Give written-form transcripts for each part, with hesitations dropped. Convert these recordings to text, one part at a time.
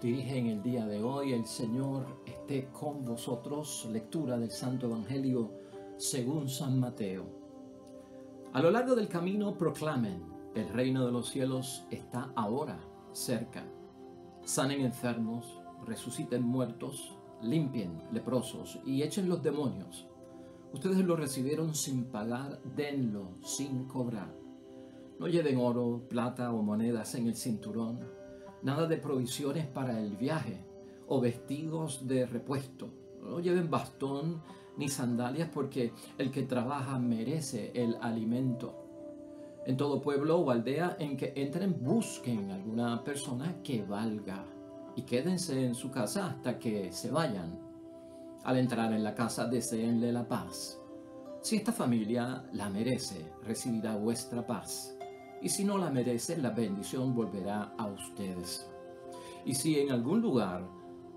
dirige en el día de hoy. El Señor esté con vosotros. Lectura del Santo Evangelio según San Mateo. A lo largo del camino proclamen: el reino de los cielos está ahora cerca. Sanen enfermos, resuciten muertos, limpien leprosos y echen los demonios. Ustedes lo recibieron sin pagar, denlo sin cobrar. No lleven oro, plata o monedas en el cinturón, nada de provisiones para el viaje o vestidos de repuesto. No lleven bastón ni sandalias, porque el que trabaja merece el alimento. En todo pueblo o aldea en que entren, busquen alguna persona que valga y quédense en su casa hasta que se vayan. Al entrar en la casa, deséenle la paz. Si esta familia la merece, recibirá vuestra paz. Y si no la merece, la bendición volverá a ustedes. Y si en algún lugar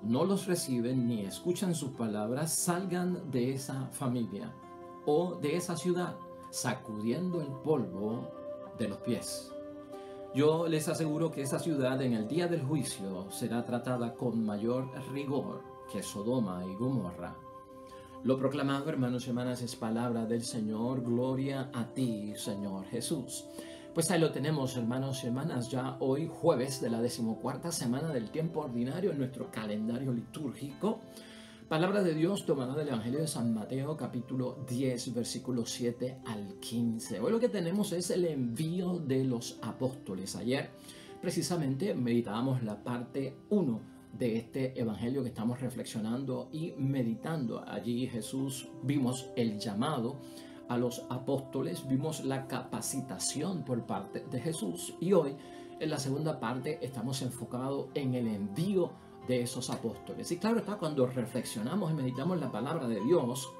no los reciben ni escuchan sus palabras, salgan de esa familia o de esa ciudad, sacudiendo el polvo de los pies. Yo les aseguro que esa ciudad en el día del juicio será tratada con mayor rigor que Sodoma y Gomorra. Lo proclamado, hermanos y hermanas, es palabra del Señor. Gloria a ti, Señor Jesús. Pues ahí lo tenemos, hermanos y hermanas, ya hoy jueves de la 14ª semana del tiempo ordinario en nuestro calendario litúrgico. Palabra de Dios tomada del Evangelio de San Mateo, capítulo 10, versículos 7 al 15. Hoy lo que tenemos es el envío de los apóstoles. Ayer precisamente meditábamos la parte 1 de este evangelio que estamos reflexionando y meditando. Allí vimos el llamado a los apóstoles, vimos la capacitación por parte de Jesús, y hoy en la segunda parte estamos enfocados en el envío de esos apóstoles. Y claro está, cuando reflexionamos y meditamos la palabra de Dios,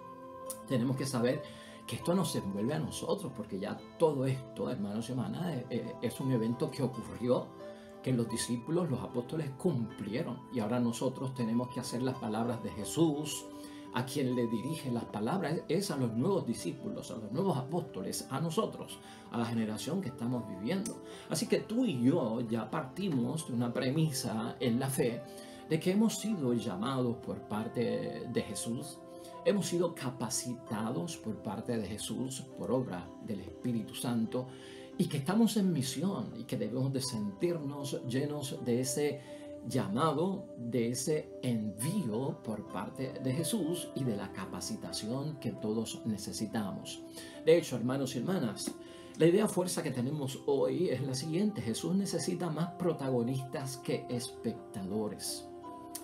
tenemos que saber que esto nos envuelve a nosotros, porque ya todo esto, hermanos y hermanas, es un evento que ocurrió, que los discípulos, los apóstoles cumplieron, y ahora nosotros tenemos que hacer las palabras de Jesús. A quien le dirige las palabras es a los nuevos discípulos, a los nuevos apóstoles, a nosotros, a la generación que estamos viviendo. Así que tú y yo ya partimos de una premisa en la fe de que hemos sido llamados por parte de Jesús, hemos sido capacitados por parte de Jesús por obra del Espíritu Santo, y que estamos en misión y que debemos de sentirnos llenos de ese llamado, de ese envío por parte de Jesús y de la capacitación que todos necesitamos. De hecho, hermanos y hermanas, la idea fuerza que tenemos hoy es la siguiente: Jesús necesita más protagonistas que espectadores.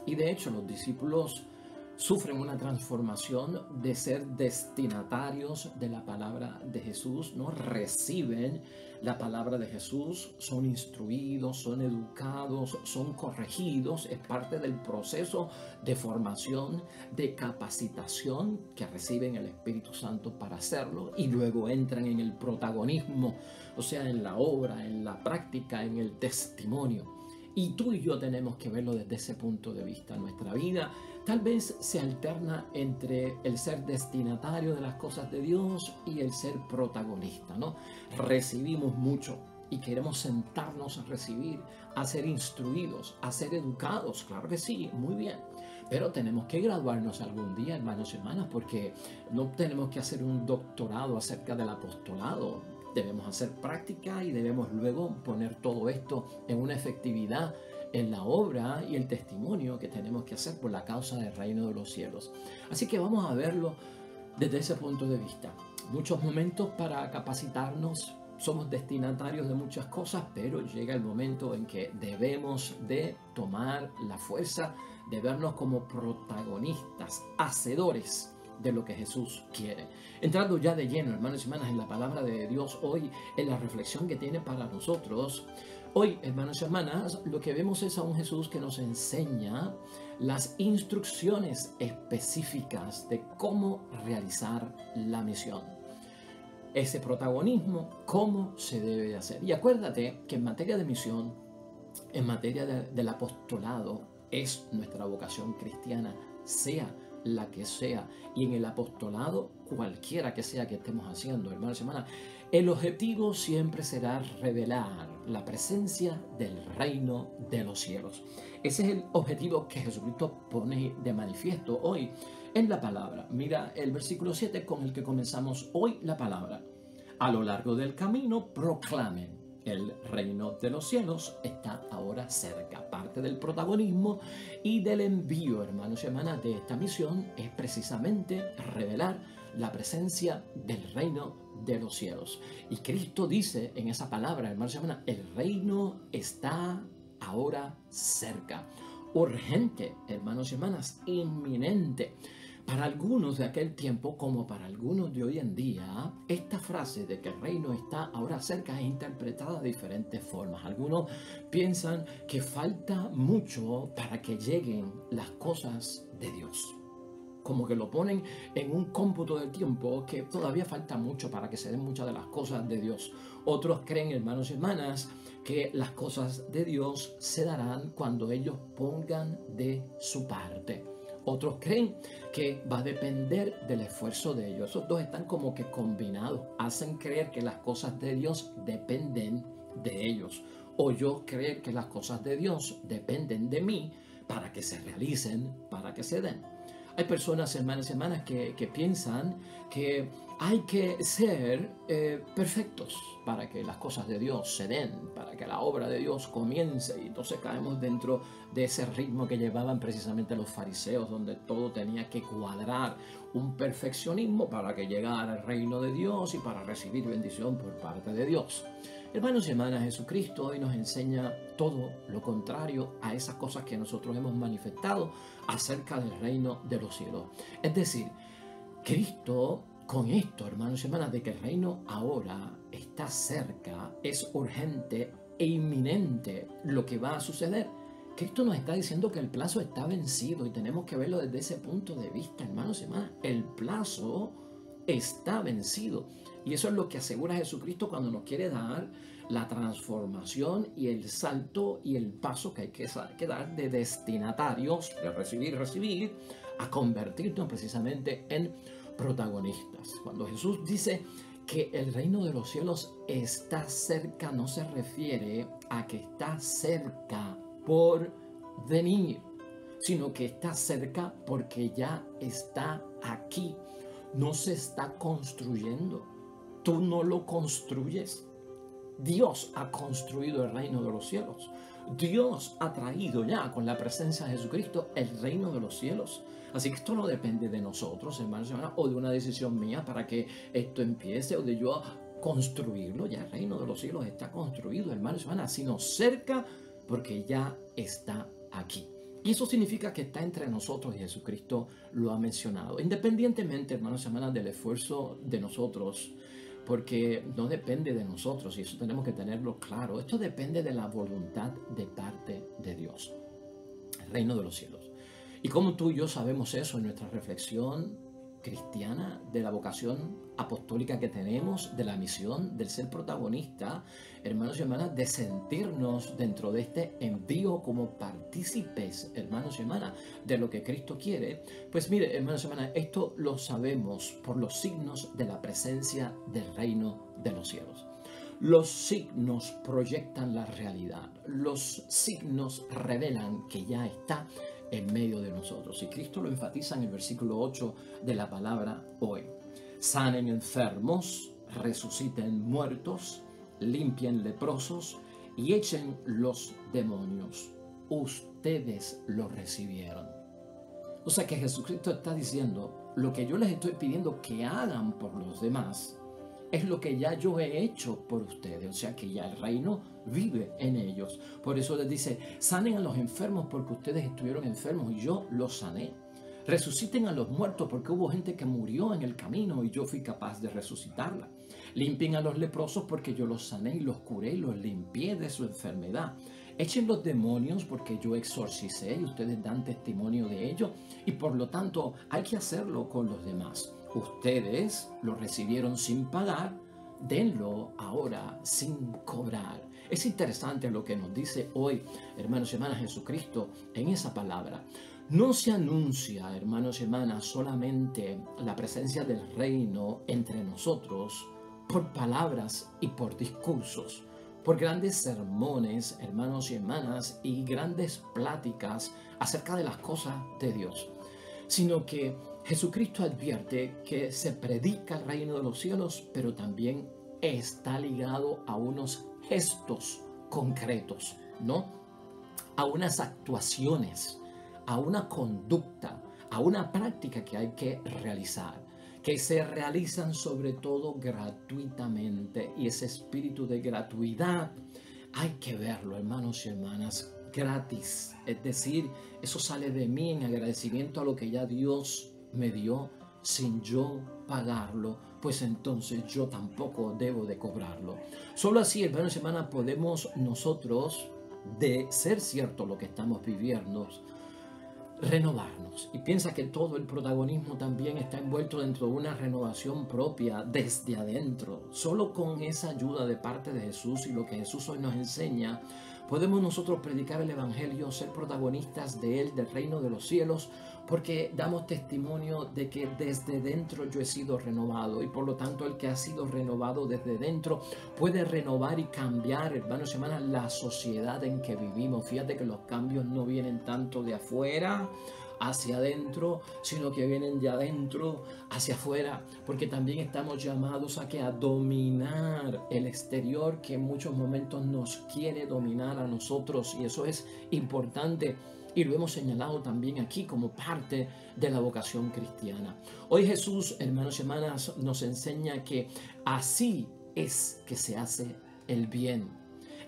Y de hecho, los discípulos sufren una transformación de ser destinatarios de la palabra de Jesús, ¿no? Reciben la palabra de Jesús, son instruidos, son educados, son corregidos. Es parte del proceso de formación, de capacitación que reciben el Espíritu Santo para hacerlo, y luego entran en el protagonismo, o sea, en la obra, en la práctica, en el testimonio. Y tú y yo tenemos que verlo desde ese punto de vista. Nuestra vida tal vez se alterna entre el ser destinatario de las cosas de Dios y el ser protagonista, ¿no? Recibimos mucho y queremos sentarnos a recibir, a ser instruidos, a ser educados. Claro que sí, muy bien. Pero tenemos que graduarnos algún día, hermanos y hermanas, porque no tenemos que hacer un doctorado acerca del apostolado. Debemos hacer práctica y debemos luego poner todo esto en una efectividad en la obra y el testimonio que tenemos que hacer por la causa del reino de los cielos. Así que vamos a verlo desde ese punto de vista. Muchos momentos para capacitarnos, somos destinatarios de muchas cosas, pero llega el momento en que debemos de tomar la fuerza de vernos como protagonistas, hacedores de lo que Jesús quiere. Entrando ya de lleno, hermanos y hermanas, en la palabra de Dios hoy, en la reflexión que tiene para nosotros. Hoy, hermanos y hermanas, lo que vemos es a un Jesús que nos enseña las instrucciones específicas de cómo realizar la misión. Ese protagonismo, cómo se debe de hacer. Y acuérdate que en materia de misión, en materia del apostolado, es nuestra vocación cristiana, sea la que sea, y en el apostolado cualquiera que sea que estemos haciendo, hermanos y hermanas, el objetivo siempre será revelar la presencia del reino de los cielos. Ese es el objetivo que Jesucristo pone de manifiesto hoy en la palabra. Mira el versículo 7 con el que comenzamos hoy la palabra. A lo largo del camino proclamen: el reino de los cielos está ahora cerca. Parte del protagonismo y del envío, hermanos y hermanas, de esta misión es precisamente revelar la presencia del reino de los cielos. Y Cristo dice en esa palabra, hermanos y hermanas, el reino está ahora cerca. Urgente, hermanos y hermanas, inminente. Para algunos de aquel tiempo, como para algunos de hoy en día, esta frase de que el reino está ahora cerca es interpretada de diferentes formas. Algunos piensan que falta mucho para que lleguen las cosas de Dios. Como que lo ponen en un cómputo del tiempo que todavía falta mucho para que se den muchas de las cosas de Dios. Otros creen, hermanos y hermanas, que las cosas de Dios se darán cuando ellos pongan de su parte. Otros creen que va a depender del esfuerzo de ellos. Esos dos están como que combinados. Hacen creer que las cosas de Dios dependen de ellos. O yo creer que las cosas de Dios dependen de mí para que se realicen, para que se den. Hay personas, hermanas y hermanas, que piensan que hay que ser perfectos para que las cosas de Dios se den, para que la obra de Dios comience. Y entonces caemos dentro de ese ritmo que llevaban precisamente los fariseos, donde todo tenía que cuadrar, un perfeccionismo para que llegara el reino de Dios y para recibir bendición por parte de Dios. Hermanos y hermanas, Jesucristo hoy nos enseña todo lo contrario a esas cosas que nosotros hemos manifestado acerca del reino de los cielos. Es decir, Cristo con esto, hermanos y hermanas, de que el reino ahora está cerca, es urgente e inminente lo que va a suceder. Cristo nos está diciendo que el plazo está vencido y tenemos que verlo desde ese punto de vista, hermanos y hermanas. El plazo está vencido. Y eso es lo que asegura Jesucristo cuando nos quiere dar la transformación y el salto y el paso que hay que dar de destinatarios, de recibir, a convertirnos precisamente en protagonistas. Cuando Jesús dice que el reino de los cielos está cerca, no se refiere a que está cerca por venir, sino que está cerca porque ya está aquí. No se está construyendo. Tú no lo construyes. Dios ha construido el reino de los cielos. Dios ha traído ya con la presencia de Jesucristo el reino de los cielos. Así que esto no depende de nosotros, hermanos y hermanas, o de una decisión mía para que esto empiece o de yo construirlo. Ya el reino de los cielos está construido, hermanos y hermanas, sino cerca porque ya está aquí. Y eso significa que está entre nosotros y Jesucristo lo ha mencionado. Independientemente, hermanos y hermanas, del esfuerzo de nosotros, porque no depende de nosotros y eso tenemos que tenerlo claro. Esto depende de la voluntad de parte de Dios, el reino de los cielos. Y como tú y yo sabemos eso en nuestra reflexión cristiana, de la vocación apostólica que tenemos, de la misión, del ser protagonista, hermanos y hermanas, de sentirnos dentro de este envío como partícipes, hermanos y hermanas, de lo que Cristo quiere. Pues mire, hermanos y hermanas, esto lo sabemos por los signos de la presencia del reino de los cielos. Los signos proyectan la realidad, los signos revelan que ya está en medio de nosotros. Y Cristo lo enfatiza en el versículo 8 de la palabra hoy. Sanen enfermos, resuciten muertos, limpien leprosos y echen los demonios. Ustedes lo recibieron. O sea que Jesucristo está diciendo, lo que yo les estoy pidiendo que hagan por los demás, es lo que ya yo he hecho por ustedes. O sea que ya el reino vive en ellos. Por eso les dice, sanen a los enfermos porque ustedes estuvieron enfermos y yo los sané. Resuciten a los muertos porque hubo gente que murió en el camino y yo fui capaz de resucitarla. Limpien a los leprosos porque yo los sané y los curé y los limpié de su enfermedad. Echen los demonios porque yo exorcicé y ustedes dan testimonio de ello. Y por lo tanto hay que hacerlo con los demás. Ustedes lo recibieron sin pagar, denlo ahora sin cobrar. Es interesante lo que nos dice hoy, hermanos y hermanas, Jesucristo en esa palabra. No se anuncia, hermanos y hermanas, solamente la presencia del reino entre nosotros por palabras y por discursos, por grandes sermones, hermanos y hermanas, y grandes pláticas acerca de las cosas de Dios, sino que Jesucristo advierte que se predica el reino de los cielos, pero también está ligado a unos gestos concretos, ¿no? A unas actuaciones, a una conducta, a una práctica que hay que realizar, que se realizan sobre todo gratuitamente. Y ese espíritu de gratuidad hay que verlo, hermanos y hermanas, gratis. Es decir, eso sale de mí en agradecimiento a lo que ya Dios me dio sin yo pagarlo, pues entonces yo tampoco debo de cobrarlo. Solo así, hermanos y hermanas, podemos nosotros, de ser cierto lo que estamos viviendo, renovarnos. Y piensa que todo el protagonismo también está envuelto dentro de una renovación propia desde adentro. Solo con esa ayuda de parte de Jesús y lo que Jesús hoy nos enseña, podemos nosotros predicar el evangelio, ser protagonistas de él, del reino de los cielos, porque damos testimonio de que desde dentro yo he sido renovado, y por lo tanto el que ha sido renovado desde dentro puede renovar y cambiar, hermanos y hermanas, la sociedad en que vivimos. Fíjate que los cambios no vienen tanto de afuera hacia adentro, sino que vienen de adentro hacia afuera, porque también estamos llamados a dominar el exterior, que en muchos momentos nos quiere dominar a nosotros, y eso es importante. Y lo hemos señalado también aquí como parte de la vocación cristiana. Hoy Jesús, hermanos y hermanas, nos enseña que así es que se hace el bien.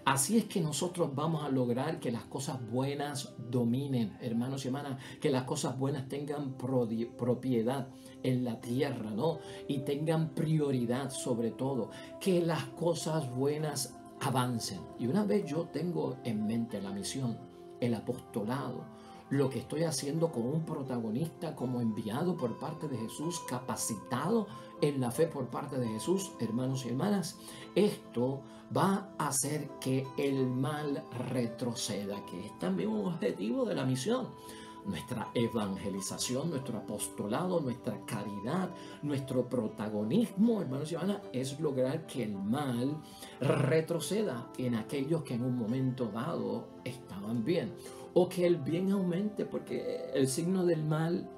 Así es que nosotros vamos a lograr que las cosas buenas dominen, hermanos y hermanas, que las cosas buenas tengan propiedad en la tierra, ¿no? Y tengan prioridad sobre todo, que las cosas buenas avancen. Y una vez yo tengo en mente la misión, el apostolado, lo que estoy haciendo como un protagonista, como enviado por parte de Jesús, capacitado en la fe por parte de Jesús, hermanos y hermanas, esto va a hacer que el mal retroceda, que es también un objetivo de la misión. Nuestra evangelización, nuestro apostolado, nuestra caridad, nuestro protagonismo, hermanos y hermanas, es lograr que el mal retroceda en aquellos que en un momento dado estaban bien, o que el bien aumente, porque el signo del mal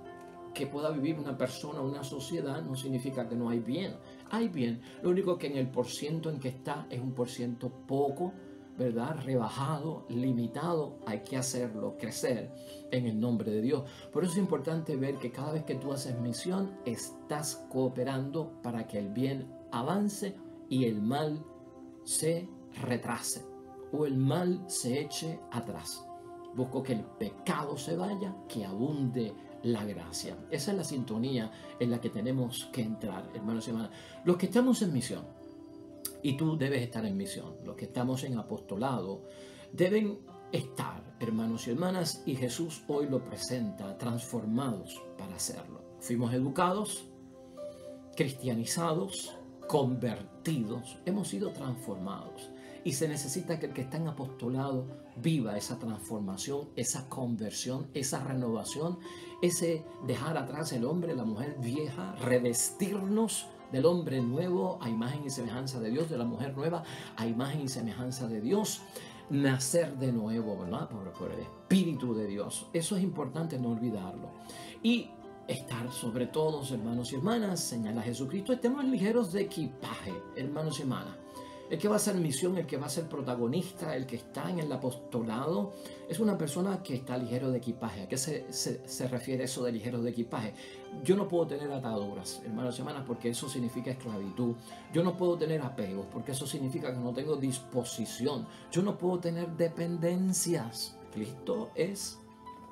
que pueda vivir una persona, una sociedad, no significa que no hay bien. Hay bien, lo único que en el porciento en que está es un porciento poco, ¿verdad? Rebajado, limitado. Hay que hacerlo crecer en el nombre de Dios. Por eso es importante ver que cada vez que tú haces misión, estás cooperando para que el bien avance y el mal se retrase, o el mal se eche atrás. Busco que el pecado se vaya, que abunde la gracia. Esa es la sintonía en la que tenemos que entrar, hermanos y hermanas. Los que estamos en misión, y tú debes estar en misión, los que estamos en apostolado, deben estar, hermanos y hermanas, y Jesús hoy lo presenta, transformados para hacerlo. Fuimos educados, cristianizados, convertidos, hemos sido transformados. Y se necesita que el que está en apostolado viva esa transformación, esa conversión, esa renovación, ese dejar atrás el hombre, la mujer vieja, revestirnos del hombre nuevo a imagen y semejanza de Dios, de la mujer nueva a imagen y semejanza de Dios, nacer de nuevo, ¿verdad? Por el Espíritu de Dios. Eso es importante no olvidarlo. Y estar sobre todos, hermanos y hermanas, señala Jesucristo, estemos ligeros de equipaje, hermanos y hermanas. El que va a hacer misión, el que va a ser protagonista, el que está en el apostolado, es una persona que está ligero de equipaje. ¿A qué se refiere eso de ligero de equipaje? Yo no puedo tener ataduras, hermanos y hermanas, porque eso significa esclavitud. Yo no puedo tener apegos, porque eso significa que no tengo disposición. Yo no puedo tener dependencias. Cristo es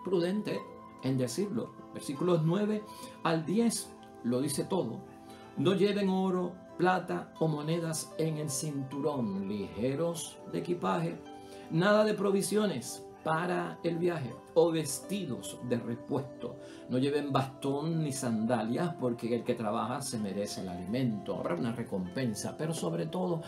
prudente en decirlo. Versículos 9 al 10 lo dice todo. No lleven oro, plata o monedas en el cinturón, ligeros de equipaje, nada de provisiones para el viaje o vestidos de repuesto. No lleven bastón ni sandalias, porque el que trabaja se merece el alimento. Habrá una recompensa, pero sobre todo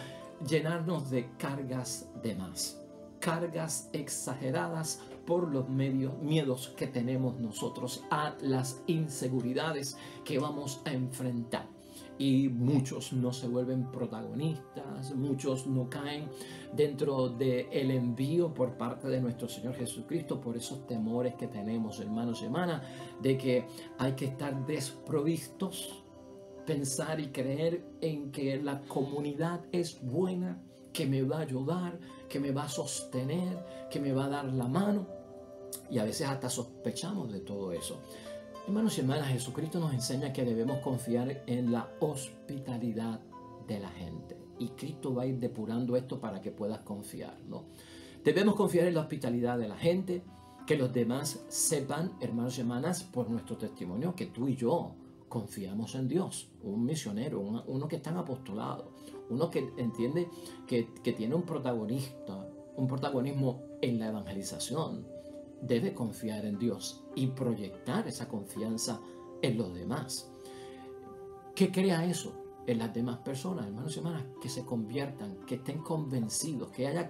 llenarnos de cargas de más, cargas exageradas por los miedos que tenemos nosotros a las inseguridades que vamos a enfrentar. y muchos no se vuelven protagonistas, muchos no caen dentro del envío por parte de nuestro Señor Jesucristo por esos temores que tenemos, hermanos y hermanas, de que hay que estar desprovistos, pensar y creer en que la comunidad es buena, que me va a ayudar, que me va a sostener, que me va a dar la mano, y a veces hasta sospechamos de todo eso. Hermanos y hermanas, Jesucristo nos enseña que debemos confiar en la hospitalidad de la gente. Y Cristo va a ir depurando esto para que puedas confiar, ¿no? Debemos confiar en la hospitalidad de la gente, que los demás sepan, hermanos y hermanas, por nuestro testimonio, que tú y yo confiamos en Dios. Un misionero, uno que está en apostolado, uno que entiende que tiene un protagonismo en la evangelización, debe confiar en Dios y proyectar esa confianza en los demás. ¿Qué crea eso en las demás personas, hermanos y hermanas? Que se conviertan, que estén convencidos, que haya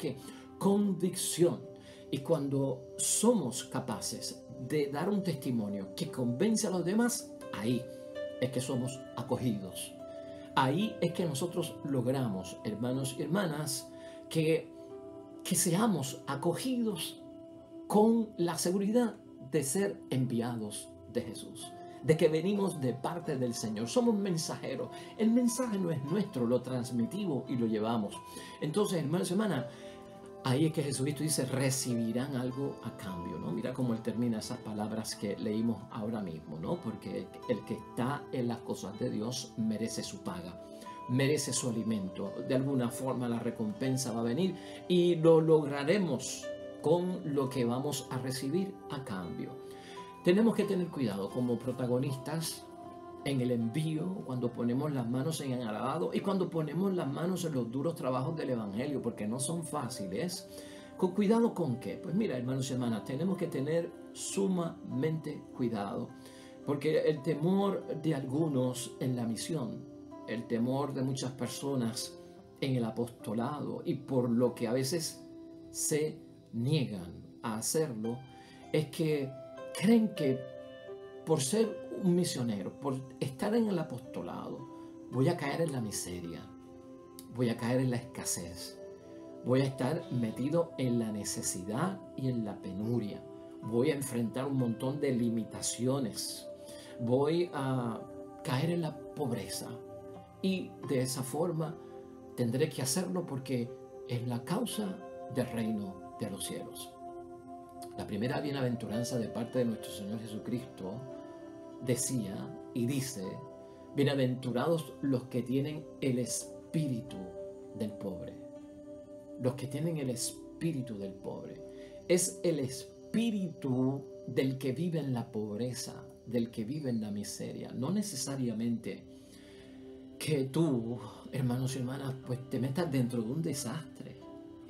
convicción. Y cuando somos capaces de dar un testimonio que convence a los demás, ahí es que somos acogidos. Ahí es que nosotros logramos, hermanos y hermanas, que seamos acogidos con la seguridad de ser enviados de Jesús, de que venimos de parte del Señor. Somos mensajeros. El mensaje no es nuestro, lo transmitimos y lo llevamos. Entonces, hermanos y hermanas, ahí es que Jesucristo dice, recibirán algo a cambio, ¿no? Mira cómo él termina esas palabras que leímos ahora mismo, ¿no? Porque el que está en las cosas de Dios merece su paga, merece su alimento. De alguna forma la recompensa va a venir y lo lograremos con lo que vamos a recibir a cambio. Tenemos que tener cuidado como protagonistas en el envío, cuando ponemos las manos en el arado y cuando ponemos las manos en los duros trabajos del Evangelio, porque no son fáciles. ¿Con cuidado con qué? Pues mira, hermanos y hermanas, tenemos que tener sumamente cuidado, porque el temor de algunos en la misión, el temor de muchas personas en el apostolado y por lo que a veces se niegan a hacerlo, es que creen que por ser un misionero, por estar en el apostolado, voy a caer en la miseria, voy a caer en la escasez, voy a estar metido en la necesidad y en la penuria, voy a enfrentar un montón de limitaciones, voy a caer en la pobreza y de esa forma tendré que hacerlo porque es la causa del reino de los cielos. La primera bienaventuranza de parte de nuestro Señor Jesucristo decía y dice, bienaventurados los que tienen el espíritu del pobre. Los que tienen el espíritu del pobre. Es el espíritu del que vive en la pobreza, del que vive en la miseria. No necesariamente que tú, hermanos y hermanas, pues te metas dentro de un desastre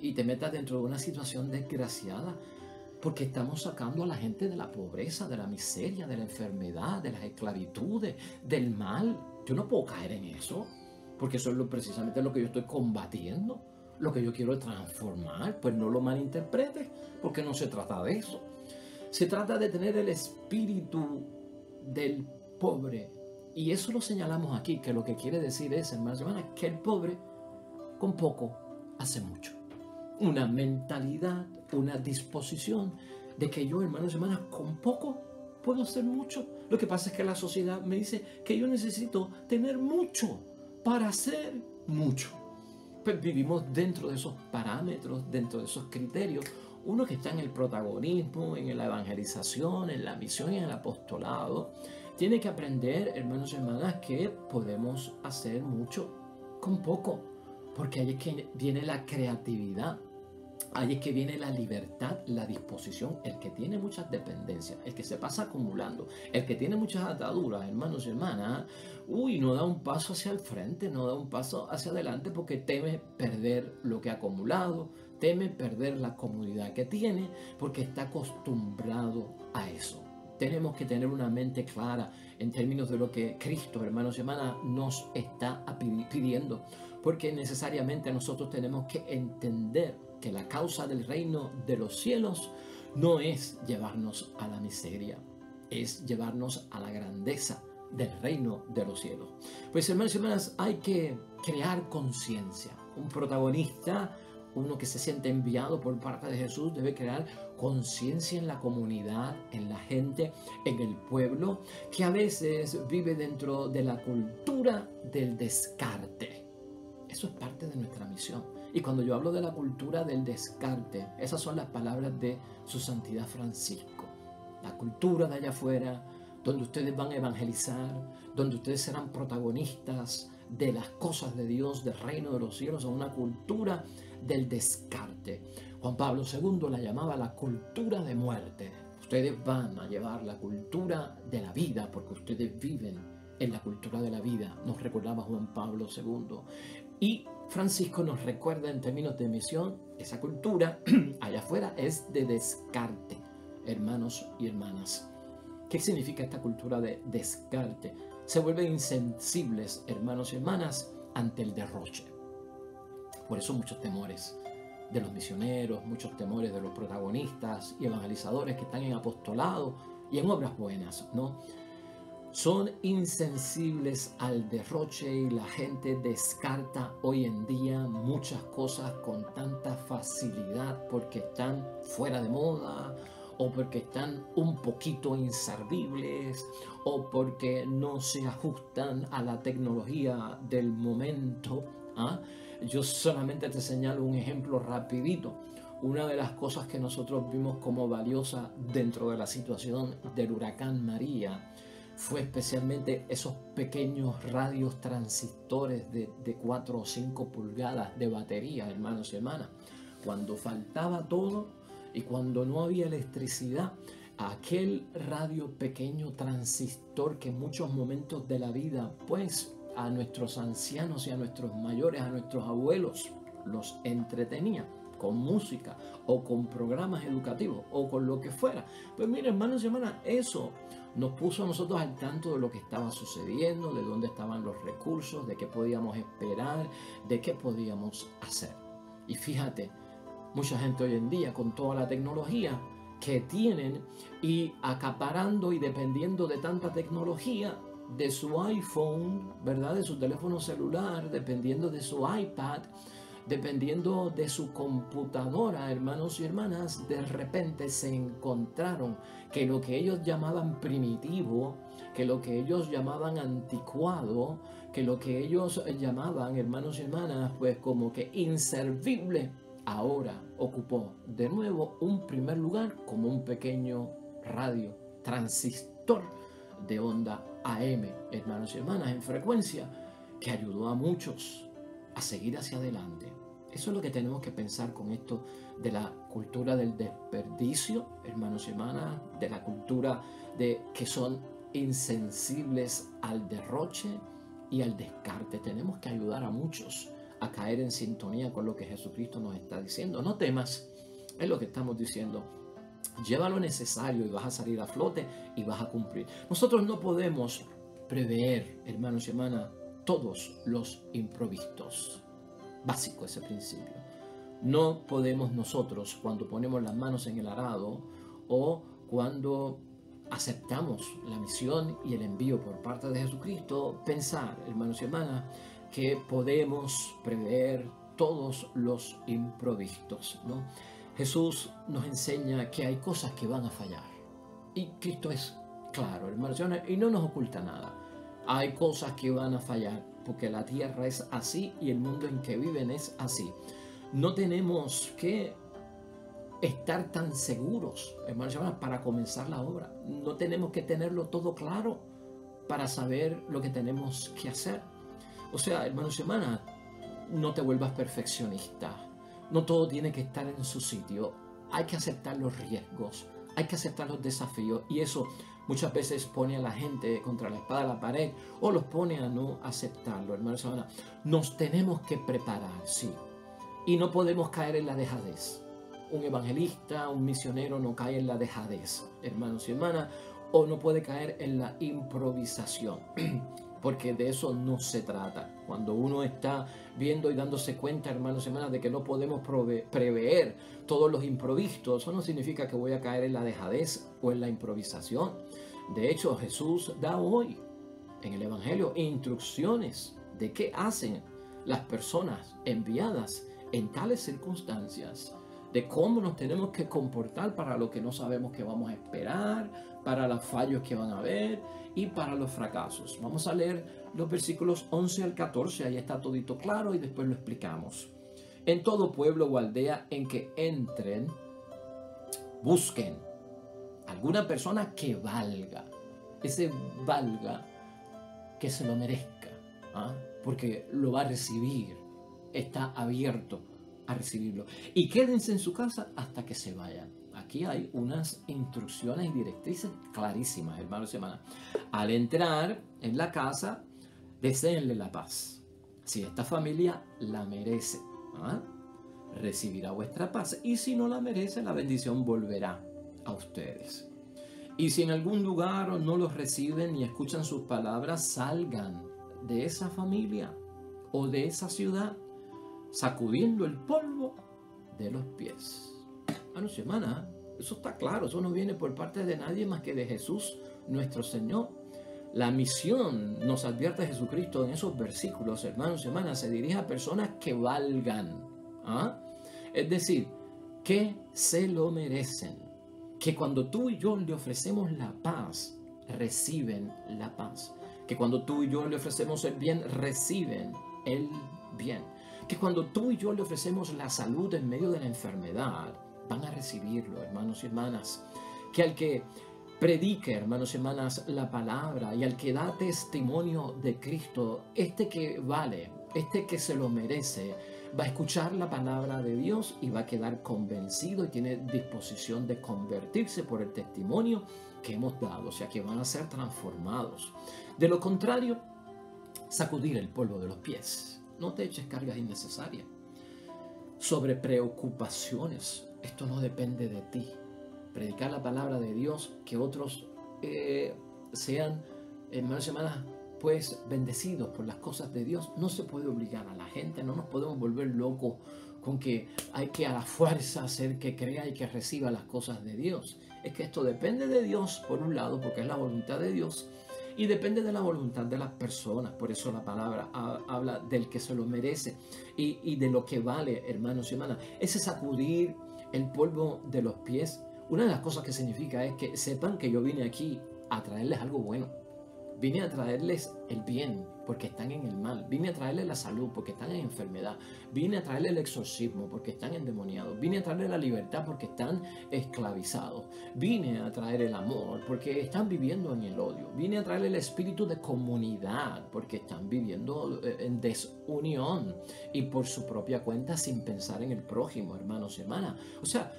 y te metas dentro de una situación desgraciada, porque estamos sacando a la gente de la pobreza, de la miseria, de la enfermedad, de las esclavitudes, del mal. Yo no puedo caer en eso, porque eso es precisamente lo que yo estoy combatiendo, lo que yo quiero transformar. Pues no lo malinterpretes, porque no se trata de eso. Se trata de tener el espíritu del pobre. Y eso lo señalamos aquí, que lo que quiere decir es, hermanos y hermanas, que el pobre con poco hace mucho. Una mentalidad, una disposición de que yo, hermanos y hermanas, con poco puedo hacer mucho. Lo que pasa es que la sociedad me dice que yo necesito tener mucho para hacer mucho. Pues vivimos dentro de esos parámetros, dentro de esos criterios. Uno que está en el protagonismo, en la evangelización, en la misión y en el apostolado, tiene que aprender, hermanos y hermanas, que podemos hacer mucho con poco. Porque ahí es que viene la creatividad. Ahí es que viene la libertad, la disposición. El que tiene muchas dependencias, el que se pasa acumulando, el que tiene muchas ataduras, hermanos y hermanas, no da un paso hacia el frente, no da un paso hacia adelante porque teme perder lo que ha acumulado, teme perder la comodidad que tiene porque está acostumbrado a eso. Tenemos que tener una mente clara en términos de lo que Cristo, hermanos y hermanas, nos está pidiendo, porque necesariamente nosotros tenemos que entender que la causa del reino de los cielos no es llevarnos a la miseria, es llevarnos a la grandeza del reino de los cielos. Pues hermanos y hermanas, hay que crear conciencia. Un protagonista, uno que se siente enviado por parte de Jesús, debe crear conciencia en la comunidad, en la gente, en el pueblo, que a veces vive dentro de la cultura del descarte. Eso es parte de nuestra misión. Y cuando yo hablo de la cultura del descarte, esas son las palabras de su santidad Francisco. La cultura de allá afuera, donde ustedes van a evangelizar, donde ustedes serán protagonistas de las cosas de Dios, del reino de los cielos, a una cultura del descarte. Juan Pablo II la llamaba la cultura de muerte. Ustedes van a llevar la cultura de la vida porque ustedes viven en la cultura de la vida, nos recordaba Juan Pablo II. Y Francisco nos recuerda en términos de misión, esa cultura allá afuera es de descarte, hermanos y hermanas. ¿Qué significa esta cultura de descarte? Se vuelven insensibles, hermanos y hermanas, ante el derroche. Por eso muchos temores de los misioneros, muchos temores de los protagonistas y evangelizadores que están en apostolado y en obras buenas, ¿no? Son insensibles al derroche y la gente descarta hoy en día muchas cosas con tanta facilidad porque están fuera de moda o porque están un poquito inservibles o porque no se ajustan a la tecnología del momento. Yo solamente te señalo un ejemplo rapidito. Una de las cosas que nosotros vimos como valiosa dentro de la situación del huracán María fue especialmente esos pequeños radios transistores de 4 o 5 pulgadas de batería, hermanos y hermanas. Cuando faltaba todo y cuando no había electricidad, aquel radio pequeño transistor que en muchos momentos de la vida, pues a nuestros ancianos y a nuestros mayores, a nuestros abuelos, los entretenía con música o con programas educativos o con lo que fuera. Pues miren, hermanos y hermanas, eso nos puso a nosotros al tanto de lo que estaba sucediendo, de dónde estaban los recursos, de qué podíamos esperar, de qué podíamos hacer. Y fíjate, mucha gente hoy en día con toda la tecnología que tienen y acaparando y dependiendo de tanta tecnología, de su iPhone, ¿verdad? De su teléfono celular, dependiendo de su iPad, dependiendo de su computadora, hermanos y hermanas, de repente se encontraron que lo que ellos llamaban primitivo, que lo que ellos llamaban anticuado, que lo que ellos llamaban, hermanos y hermanas, pues como que inservible, ahora ocupó de nuevo un primer lugar como un pequeño radio transistor de onda AM, hermanos y hermanas, en frecuencia, que ayudó a muchos a seguir hacia adelante. Eso es lo que tenemos que pensar con esto de la cultura del desperdicio, hermanos y hermanas, de la cultura de que son insensibles al derroche y al descarte. Tenemos que ayudar a muchos a caer en sintonía con lo que Jesucristo nos está diciendo. No temas, es lo que estamos diciendo. Lleva lo necesario y vas a salir a flote y vas a cumplir. Nosotros no podemos prever, hermanos y hermanas, todos los imprevistos. Básico ese principio. No podemos nosotros, cuando ponemos las manos en el arado o cuando aceptamos la misión y el envío por parte de Jesucristo, pensar, hermanos y hermanas, que podemos prever todos los imprevistos, ¿no? Jesús nos enseña que hay cosas que van a fallar. Y Cristo es claro, hermanos y hermanas, y no nos oculta nada. Hay cosas que van a fallar porque la tierra es así y el mundo en que viven es así. No tenemos que estar tan seguros, hermanos y hermanas, para comenzar la obra. No tenemos que tenerlo todo claro para saber lo que tenemos que hacer. O sea, hermanos y hermanas, no te vuelvas perfeccionista. No todo tiene que estar en su sitio. Hay que aceptar los riesgos, hay que aceptar los desafíos y eso muchas veces pone a la gente contra la espada de la pared o los pone a no aceptarlo, hermanos y hermanas. Nos tenemos que preparar, sí, y no podemos caer en la dejadez. Un evangelista, un misionero no cae en la dejadez, hermanos y hermanas, o no puede caer en la improvisación. Porque de eso no se trata. Cuando uno está viendo y dándose cuenta, hermanos y hermanas, de que no podemos prever todos los imprevistos, eso no significa que voy a caer en la dejadez o en la improvisación. De hecho, Jesús da hoy en el Evangelio instrucciones de qué hacen las personas enviadas en tales circunstancias, de cómo nos tenemos que comportar para lo que no sabemos que vamos a esperar, para los fallos que van a haber y para los fracasos. Vamos a leer los versículos 11 al 14, ahí está todito claro y después lo explicamos. En todo pueblo o aldea en que entren, busquen alguna persona que valga. Ese valga, que se lo merezca, porque lo va a recibir, está abierto a recibirlo. Y quédense en su casa hasta que se vayan. Aquí hay unas instrucciones y directrices clarísimas, hermanos y hermanas. Al entrar en la casa, deséenle la paz. Si esta familia la merece, recibirá vuestra paz. Y si no la merece, la bendición volverá a ustedes. Y si en algún lugar no los reciben ni escuchan sus palabras, salgan de esa familia o de esa ciudad, sacudiendo el polvo de los pies. Hermanos y hermanas, eso está claro, eso no viene por parte de nadie más que de Jesús, nuestro Señor. La misión, nos advierte Jesucristo en esos versículos, hermanos y hermanas, se dirige a personas que valgan, es decir, que se lo merecen. Que cuando tú y yo le ofrecemos la paz, reciben la paz. Que cuando tú y yo le ofrecemos el bien, reciben el bien. Que cuando tú y yo le ofrecemos la salud en medio de la enfermedad, van a recibirlo, hermanos y hermanas. Que al que predique, hermanos y hermanas, la palabra y al que da testimonio de Cristo, este que vale, este que se lo merece, va a escuchar la palabra de Dios y va a quedar convencido y tiene disposición de convertirse por el testimonio que hemos dado, o sea que van a ser transformados. De lo contrario, sacudir el polvo de los pies. No te eches cargas innecesarias. Sobre preocupaciones, esto no depende de ti. Predicar la palabra de Dios, que otros sean, hermanos y hermanas, pues bendecidos por las cosas de Dios. No se puede obligar a la gente, no nos podemos volver locos con que hay que a la fuerza hacer que crea y que reciba las cosas de Dios. Es que esto depende de Dios por un lado, porque es la voluntad de Dios, y depende de la voluntad de las personas. Por eso la palabra habla del que se lo merece y de lo que vale, hermanos y hermanas. Ese sacudir el polvo de los pies, una de las cosas que significa es que sepan que yo vine aquí a traerles algo bueno. Vine a traerles el bien porque están en el mal. Vine a traerles la salud porque están en enfermedad. Vine a traerles el exorcismo porque están endemoniados. Vine a traerles la libertad porque están esclavizados. Vine a traer el amor porque están viviendo en el odio. Vine a traerles el espíritu de comunidad porque están viviendo en desunión y por su propia cuenta sin pensar en el prójimo, hermanos y hermanas. O sea,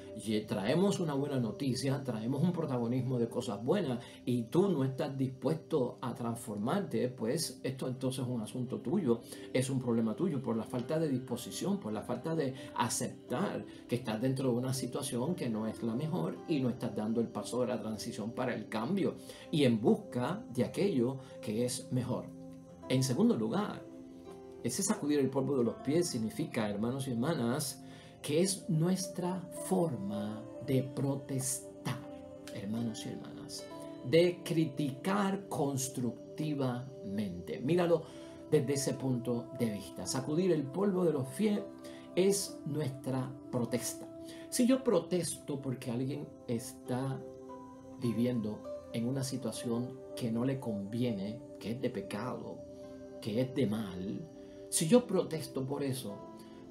traemos una buena noticia, traemos un protagonismo de cosas buenas y tú no estás dispuesto a transformarte, pues esto entonces es un asunto tuyo, es un problema tuyo por la falta de disposición, por la falta de aceptar que estás dentro de una situación que no es la mejor y no estás dando el paso de la transición para el cambio y en busca de aquello que es mejor. En segundo lugar, ese sacudir el polvo de los pies significa, hermanos y hermanas, que es nuestra forma de protestar, hermanos y hermanas, de criticar constructivamente. Míralo desde ese punto de vista. Sacudir el polvo de los pies es nuestra protesta. Si yo protesto porque alguien está viviendo en una situación que no le conviene, que es de pecado, que es de mal, si yo protesto por eso,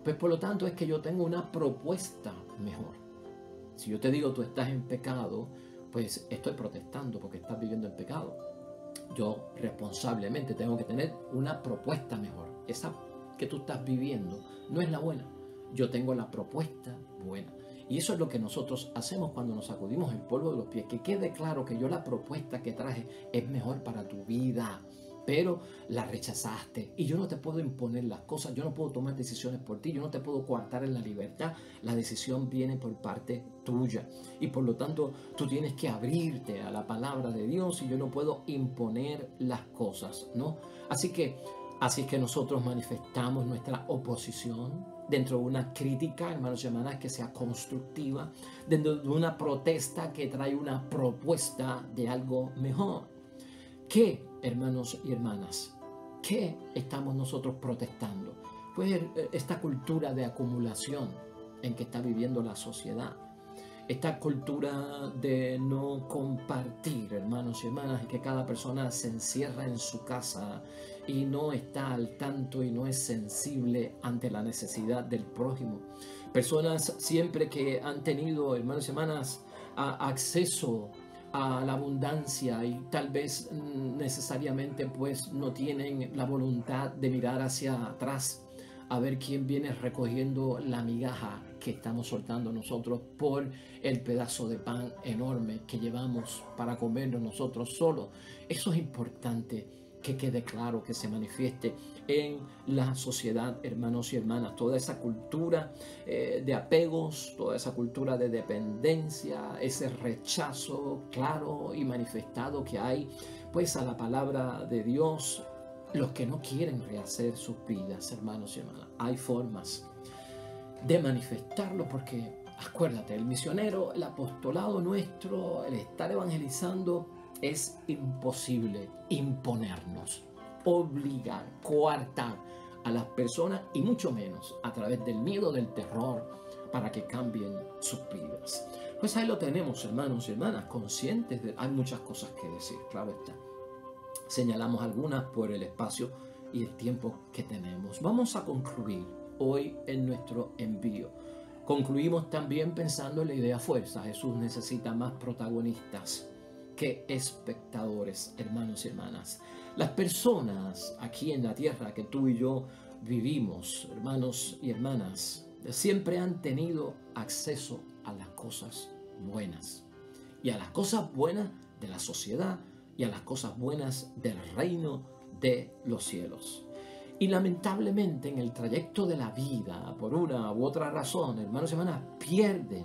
pues por lo tanto es que yo tengo una propuesta mejor. Si yo te digo tú estás en pecado, pues estoy protestando porque estás viviendo en pecado. Yo responsablemente tengo que tener una propuesta mejor. Esa que tú estás viviendo no es la buena. Yo tengo la propuesta buena. Y eso es lo que nosotros hacemos cuando nos sacudimos el polvo de los pies. Que quede claro que yo la propuesta que traje es mejor para tu vida. Pero la rechazaste y yo no te puedo imponer las cosas, yo no puedo tomar decisiones por ti, yo no te puedo coartar en la libertad, la decisión viene por parte tuya y por lo tanto tú tienes que abrirte a la palabra de Dios y yo no puedo imponer las cosas, ¿no? Así que nosotros manifestamos nuestra oposición dentro de una crítica, hermanos y hermanas, que sea constructiva, dentro de una protesta que trae una propuesta de algo mejor. Que hermanos y hermanas, ¿qué estamos nosotros protestando? Pues esta cultura de acumulación en que está viviendo la sociedad. Esta cultura de no compartir, hermanos y hermanas, y que cada persona se encierra en su casa y no está al tanto y no es sensible ante la necesidad del prójimo. Personas siempre que han tenido, hermanos y hermanas, acceso a la abundancia y tal vez necesariamente pues no tienen la voluntad de mirar hacia atrás a ver quién viene recogiendo la migaja que estamos soltando nosotros por el pedazo de pan enorme que llevamos para comernos nosotros solos. Eso es importante que quede claro, que se manifieste en la sociedad, hermanos y hermanas. Toda esa cultura de apegos, toda esa cultura de dependencia, ese rechazo claro y manifestado que hay pues a la palabra de Dios. Los que no quieren rehacer sus vidas, hermanos y hermanas, hay formas de manifestarlo, porque acuérdate, el misionero, el apostolado nuestro, el estar evangelizando, es imposible imponernos, obligar, coartar a las personas y mucho menos a través del miedo, del terror, para que cambien sus vidas. Pues ahí lo tenemos, hermanos y hermanas, conscientes de, hay muchas cosas que decir, claro está. Señalamos algunas por el espacio y el tiempo que tenemos. Vamos a concluir hoy en nuestro envío. Concluimos también pensando en la idea fuerza. Jesús necesita más protagonistas que espectadores, hermanos y hermanas. Las personas aquí en la tierra que tú y yo vivimos, hermanos y hermanas, siempre han tenido acceso a las cosas buenas y a las cosas buenas de la sociedad y a las cosas buenas del reino de los cielos. Y lamentablemente en el trayecto de la vida, por una u otra razón, hermanos y hermanas, pierden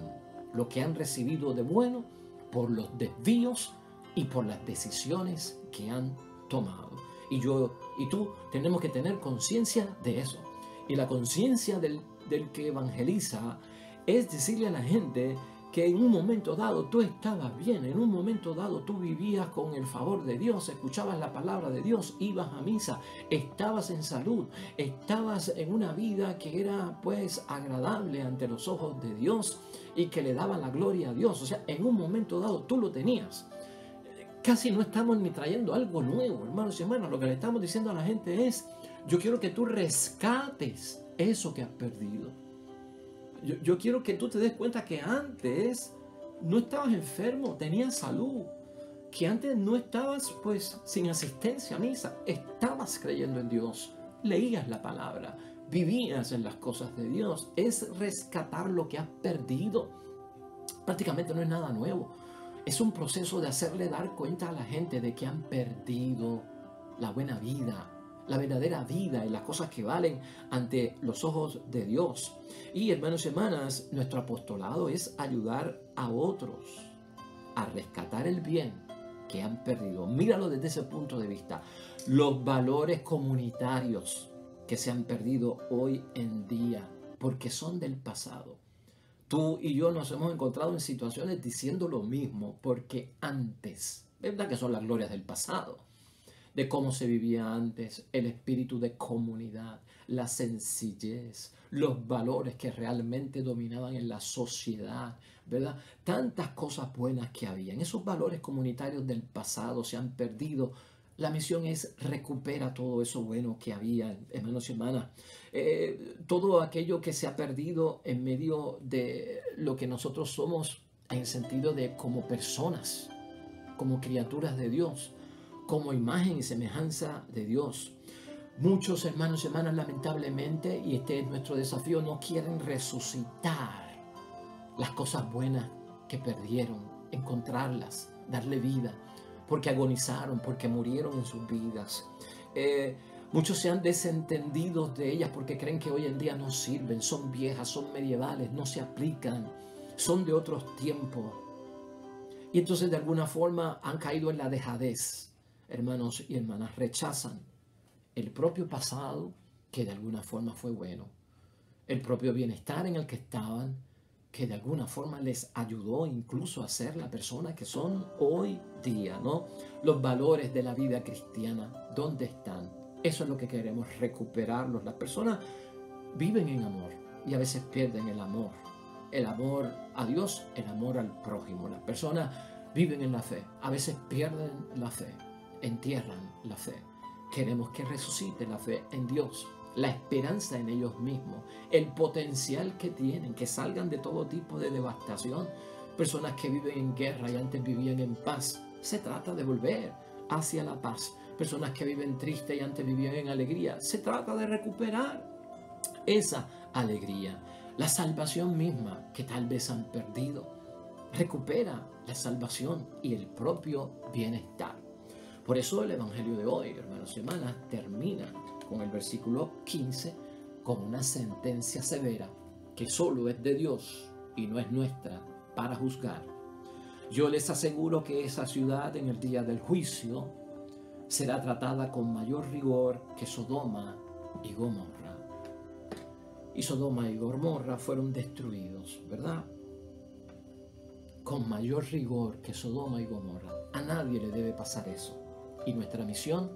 lo que han recibido de bueno por los desvíos y por las decisiones que han tomado. Y yo y tú tenemos que tener conciencia de eso. Y la conciencia del que evangeliza es decirle a la gente que en un momento dado tú estabas bien, en un momento dado tú vivías con el favor de Dios, escuchabas la palabra de Dios, ibas a misa, estabas en salud, estabas en una vida que era pues agradable ante los ojos de Dios y que le daba la gloria a Dios. O sea, en un momento dado tú lo tenías. Casi no estamos ni trayendo algo nuevo, hermanos y hermanas. Lo que le estamos diciendo a la gente es, yo quiero que tú rescates eso que has perdido. Yo quiero que tú te des cuenta que antes no estabas enfermo, tenías salud, que antes no estabas pues sin asistencia a misa, estabas creyendo en Dios, leías la palabra, vivías en las cosas de Dios. Es rescatar lo que has perdido. Prácticamente no es nada nuevo. Es un proceso de hacerle dar cuenta a la gente de que han perdido la buena vida, la verdadera vida y las cosas que valen ante los ojos de Dios. Y hermanos y hermanas, nuestro apostolado es ayudar a otros a rescatar el bien que han perdido. Míralo desde ese punto de vista. Los valores comunitarios que se han perdido hoy en día porque son del pasado. Tú y yo nos hemos encontrado en situaciones diciendo lo mismo porque antes, ¿verdad que son las glorias del pasado? De cómo se vivía antes, el espíritu de comunidad, la sencillez, los valores que realmente dominaban en la sociedad, ¿verdad? Tantas cosas buenas que había. Esos valores comunitarios del pasado se han perdido. La misión es recupera todo eso bueno que había, hermanos y hermanas. Todo aquello que se ha perdido en medio de lo que nosotros somos en el sentido de como personas, como criaturas de Dios, como imagen y semejanza de Dios. Muchos hermanos y hermanas, lamentablemente, y este es nuestro desafío, no quieren resucitar las cosas buenas que perdieron, encontrarlas, darle vida, porque agonizaron, porque murieron en sus vidas. Muchos se han desentendido de ellas porque creen que hoy en día no sirven, son viejas, son medievales, no se aplican, son de otros tiempos. Y entonces de alguna forma han caído en la dejadez. Hermanos y hermanas, rechazan el propio pasado que de alguna forma fue bueno, el propio bienestar en el que estaban, que de alguna forma les ayudó incluso a ser la persona que son hoy día, ¿no? Los valores de la vida cristiana, ¿dónde están? Eso es lo que queremos recuperarlos. Las personas viven en amor y a veces pierden el amor a Dios, el amor al prójimo. Las personas viven en la fe, a veces pierden la fe, entierran la fe. Queremos que resucite la fe en Dios, la esperanza en ellos mismos, el potencial que tienen, que salgan de todo tipo de devastación. Personas que viven en guerra y antes vivían en paz. Se trata de volver hacia la paz. Personas que viven tristes y antes vivían en alegría. Se trata de recuperar esa alegría. La salvación misma que tal vez han perdido. Recupera la salvación y el propio bienestar. Por eso el Evangelio de hoy, hermanos y hermanas, termina con el versículo 15, con una sentencia severa que solo es de Dios y no es nuestra para juzgar. Yo les aseguro que esa ciudad en el día del juicio será tratada con mayor rigor que Sodoma y Gomorra. Y Sodoma y Gomorra fueron destruidos, ¿verdad? Con mayor rigor que Sodoma y Gomorra. A nadie le debe pasar eso. Y nuestra misión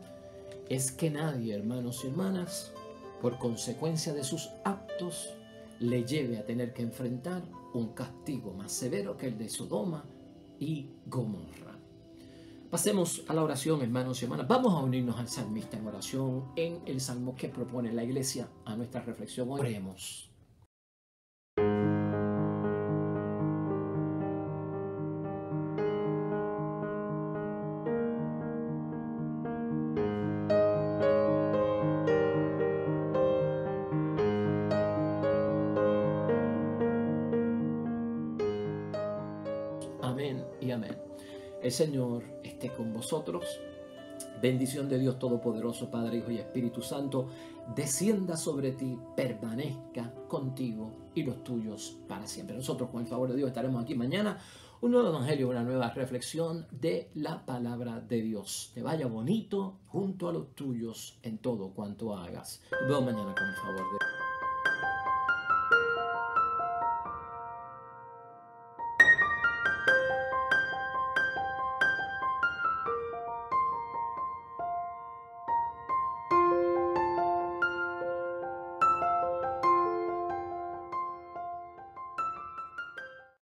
es que nadie, hermanos y hermanas, por consecuencia de sus actos, le lleve a tener que enfrentar un castigo más severo que el de Sodoma y Gomorra. Pasemos a la oración, hermanos y hermanas. Vamos a unirnos al salmista en oración en el salmo que propone la iglesia a nuestra reflexión hoy. Oremos. Amén y amén. El Señor esté con vosotros. Bendición de Dios Todopoderoso, Padre, Hijo y Espíritu Santo, descienda sobre ti, permanezca contigo y los tuyos para siempre. Nosotros, con el favor de Dios, estaremos aquí mañana. Un nuevo evangelio, una nueva reflexión de la palabra de Dios. Te vaya bonito junto a los tuyos en todo cuanto hagas. Nos vemos mañana con el favor de Dios.